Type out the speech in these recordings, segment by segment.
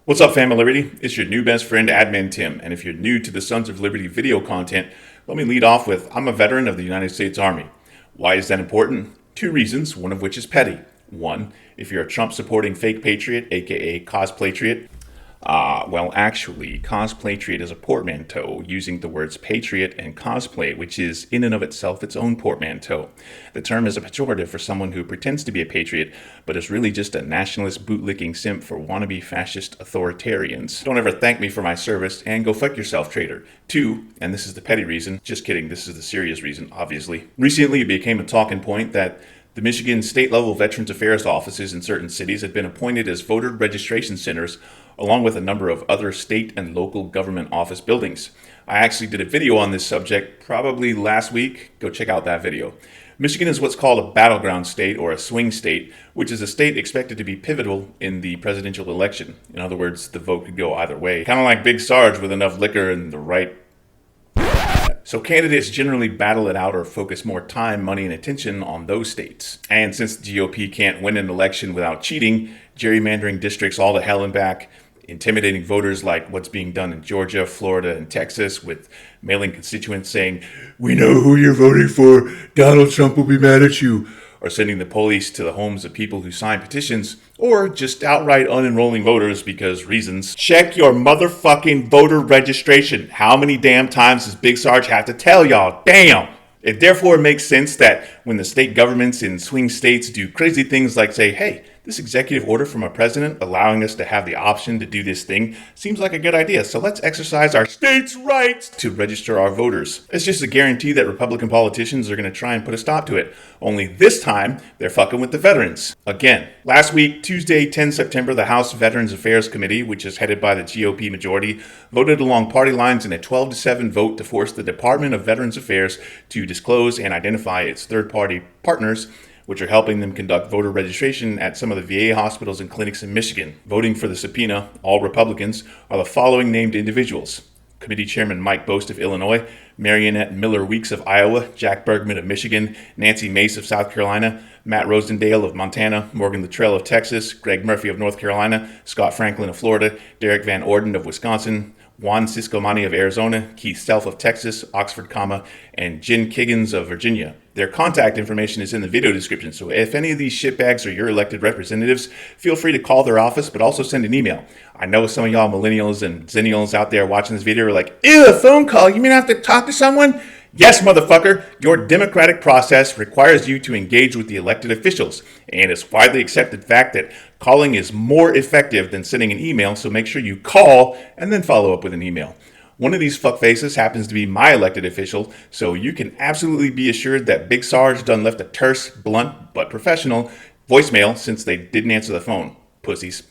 What's up, Family Liberty? It's your new best friend, Admin Tim, and if you're new to the Sons of Liberty video content, let me lead off with I'm a veteran of the United States Army. Why is that important? Two reasons, one of which is petty. One, if you're a Trump-supporting fake patriot, aka cosplatriot, actually, cosplatriot is a portmanteau using the words patriot and cosplay, which is in and of itself its own portmanteau. The term is a pejorative for someone who pretends to be a patriot, but is really just a nationalist bootlicking simp for wannabe fascist authoritarians. Don't ever thank me for my service, and go fuck yourself, traitor. Two, and this is the petty reason, just kidding, this is the serious reason, obviously. Recently it became a talking point that the Michigan state-level Veterans Affairs offices in certain cities had been appointed as voter registration centers, along with a number of other state and local government office buildings. I actually did a video on this subject probably last week. Go check out that video. Michigan is what's called a battleground state or a swing state, which is a state expected to be pivotal in the presidential election. In other words, the vote could go either way. Kind of like Big Sarge with enough liquor and the right. So candidates generally battle it out or focus more time, money, and attention on those states. And since the GOP can't win an election without cheating, gerrymandering districts all to hell and back, intimidating voters like what's being done in Georgia, Florida, and Texas with mailing constituents saying, "We know who you're voting for, Donald Trump will be mad at you," or sending the police to the homes of people who sign petitions, or just outright unenrolling voters because reasons. Check your motherfucking voter registration. How many damn times does Big Sarge have to tell y'all? Damn! It therefore makes sense that when the state governments in swing states do crazy things like say, hey, this executive order from a president allowing us to have the option to do this thing seems like a good idea, so let's exercise our state's rights to register our voters. It's just a guarantee that Republican politicians are going to try and put a stop to it. Only this time, they're fucking with the veterans. Again. Last week, Tuesday, 10 September, the House Veterans Affairs Committee, which is headed by the GOP majority, voted along party lines in a 12-7 vote to force the Department of Veterans Affairs to disclose and identify its third-party partners, which are helping them conduct voter registration at some of the VA hospitals and clinics in Michigan. Voting for the subpoena, all Republicans, are the following named individuals: Committee Chairman Mike Bost of Illinois, Mariannette Miller-Meeks of Iowa, Jack Bergman of Michigan, Nancy Mace of South Carolina, Matt Rosendale of Montana, Morgan Luttrell of Texas, Greg Murphy of North Carolina, Scott Franklin of Florida, Derek Van Orden of Wisconsin, Juan Ciscomani of Arizona, Keith Self of Texas, Oxford, and Jen Kiggins of Virginia. Their contact information is in the video description, so if any of these shitbags are your elected representatives, feel free to call their office, but also send an email. I know some of y'all millennials and zennials out there watching this video are like, ew, a phone call, you mean I have to talk to someone? Yes, motherfucker, your democratic process requires you to engage with the elected officials, and it's widely accepted fact that calling is more effective than sending an email, so make sure you call and then follow up with an email. One of these fuckfaces happens to be my elected official, so you can absolutely be assured that Big Sarge done left a terse, blunt, but professional voicemail since they didn't answer the phone. Pussies.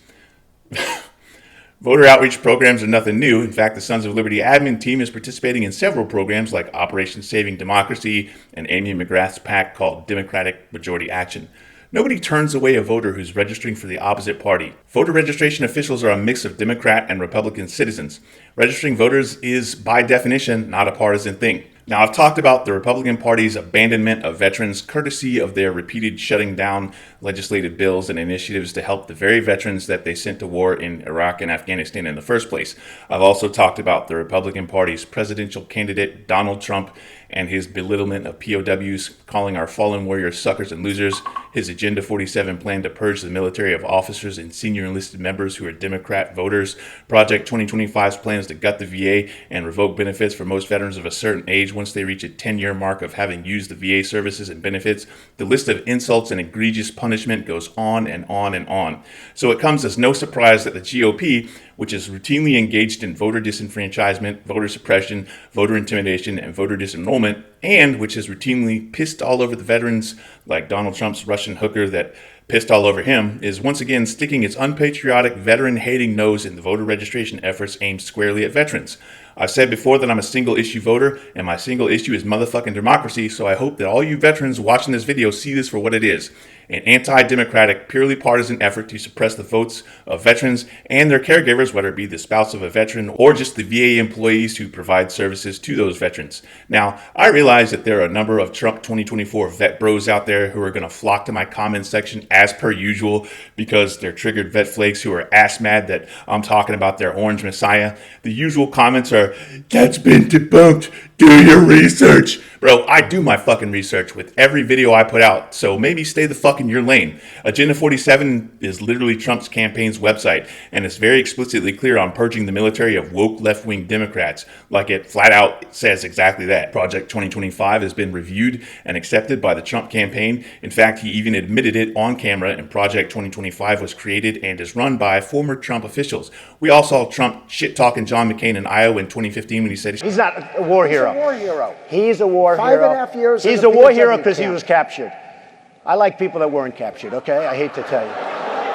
Voter outreach programs are nothing new. In fact, the Sons of Liberty admin team is participating in several programs like Operation Saving Democracy and Amy McGrath's PAC called Democratic Majority Action. Nobody turns away a voter who's registering for the opposite party. Voter registration officials are a mix of Democrat and Republican citizens. Registering voters is, by definition, not a partisan thing. Now, I've talked about the Republican Party's abandonment of veterans courtesy of their repeated shutting down legislative bills and initiatives to help the very veterans that they sent to war in Iraq and Afghanistan in the first place. I've also talked about the Republican Party's presidential candidate, Donald Trump, and his belittlement of POWs, calling our fallen warriors suckers and losers, his Agenda 47 plan to purge the military of officers and senior enlisted members who are Democrat voters, Project 2025's plans to gut the VA and revoke benefits for most veterans of a certain age once they reach a 10-year mark of having used the VA services and benefits. The list of insults and egregious punishment goes on and on and on. So it comes as no surprise that the GOP, which is routinely engaged in voter disenfranchisement, voter suppression, voter intimidation, and voter disenrollment, and which is routinely pissed all over the veterans like Donald Trump's Russian hooker that pissed all over him, is once again sticking its unpatriotic, veteran-hating nose in the voter registration efforts aimed squarely at veterans. I've said before that I'm a single-issue voter, and my single issue is motherfucking democracy, so I hope that all you veterans watching this video see this for what it is. an anti-democratic, purely partisan effort to suppress the votes of veterans and their caregivers, whether it be the spouse of a veteran or just the VA employees who provide services to those veterans. Now, I realize that there are a number of Trump 2024 vet bros out there who are going to flock to my comments section as per usual because they're triggered vet flakes who are ass mad that I'm talking about their orange messiah. The usual comments are, "That's been debunked. Do your research." Bro, I do my fucking research with every video I put out, so maybe stay the fuck in your lane. Agenda 47 is literally Trump's campaign's website, and it's very explicitly clear on purging the military of woke left-wing Democrats. Like it flat out says exactly that. Project 2025 has been reviewed and accepted by the Trump campaign. In fact, he even admitted it on camera, and Project 2025 was created and is run by former Trump officials. We all saw Trump shit-talking John McCain in Iowa in 2015 when he said he's not a war hero. He's a war hero. He's a war hero. 5.5 years. He's a war hero because he was captured. I like people that weren't captured, okay? I hate to tell you.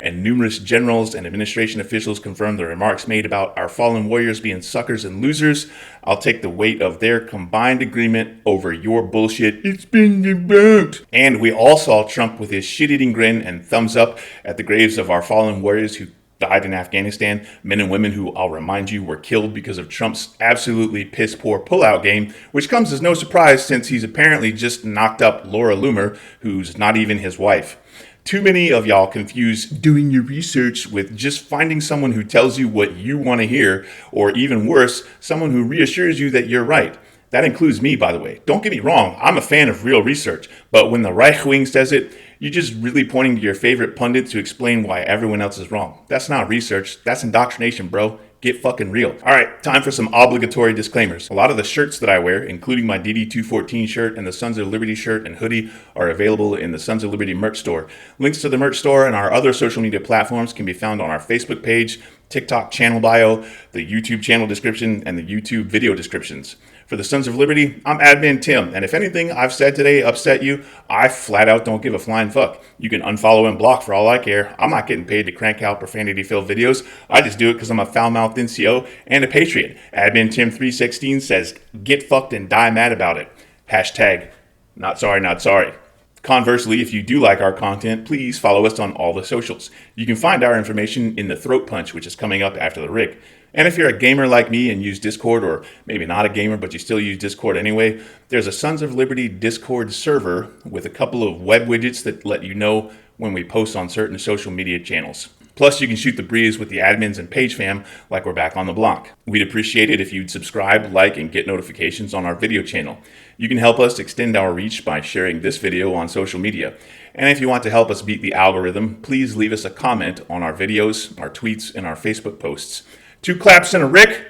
And numerous generals and administration officials confirmed the remarks made about our fallen warriors being suckers and losers. I'll take the weight of their combined agreement over your bullshit. It's been debunked. And we all saw Trump with his shit-eating grin and thumbs up at the graves of our fallen warriors who died in Afghanistan, men and women who, I'll remind you, were killed because of Trump's absolutely piss-poor pullout game, which comes as no surprise since he's apparently just knocked up Laura Loomer, who's not even his wife. Too many of y'all confuse doing your research with just finding someone who tells you what you want to hear, or even worse, someone who reassures you that you're right. That includes me, by the way. Don't get me wrong, I'm a fan of real research, but when the right wing says it, you're just really pointing to your favorite pundit to explain why everyone else is wrong. That's not research, that's indoctrination, bro. Get fucking real. All right, time for some obligatory disclaimers. A lot of the shirts that I wear, including my DD214 shirt and the Sons of Liberty shirt and hoodie, are available in the Sons of Liberty merch store. Links to the merch store and our other social media platforms can be found on our Facebook page, TikTok channel bio, the YouTube channel description, and the YouTube video descriptions. For the Sons of Liberty, I'm Admin Tim, and if anything I've said today upset you, I flat out don't give a flying fuck. You can unfollow and block for all I care. I'm not getting paid to crank out profanity-filled videos. I just do it because I'm a foul-mouthed NCO and a patriot. Admin Tim 316 says, get fucked and die mad about it. Hashtag, not sorry, not sorry. Conversely, if you do like our content, please follow us on all the socials. You can find our information in the throat punch, which is coming up after the rig. And if you're a gamer like me and use Discord, or maybe not a gamer, but you still use Discord anyway, there's a Sons of Liberty Discord server with a couple of web widgets that let you know when we post on certain social media channels. Plus, you can shoot the breeze with the admins and page fam like we're back on the block. We'd appreciate it if you'd subscribe, like, and get notifications on our video channel. You can help us extend our reach by sharing this video on social media. And if you want to help us beat the algorithm, please leave us a comment on our videos, our tweets, and our Facebook posts. 2 claps and a Rick.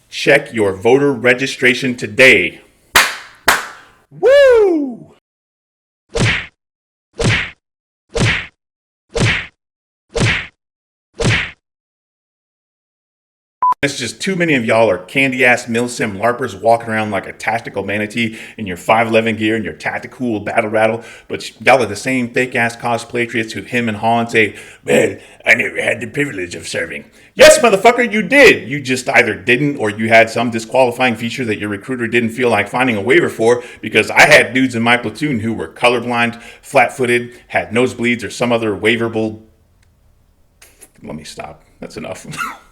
Check your voter registration today. Woo! It's just too many of y'all are candy-ass milsim larpers walking around like a tactical manatee in your 511 gear and your tactical battle rattle, but y'all are the same fake-ass cosplatriots who him and haw and say, well, I never had the privilege of serving. Yes, motherfucker, you did. You just either didn't or you had some disqualifying feature that your recruiter didn't feel like finding a waiver for, because I had dudes in my platoon who were colorblind, flat-footed, had nosebleeds, or some other waiverable... Let me stop. That's enough.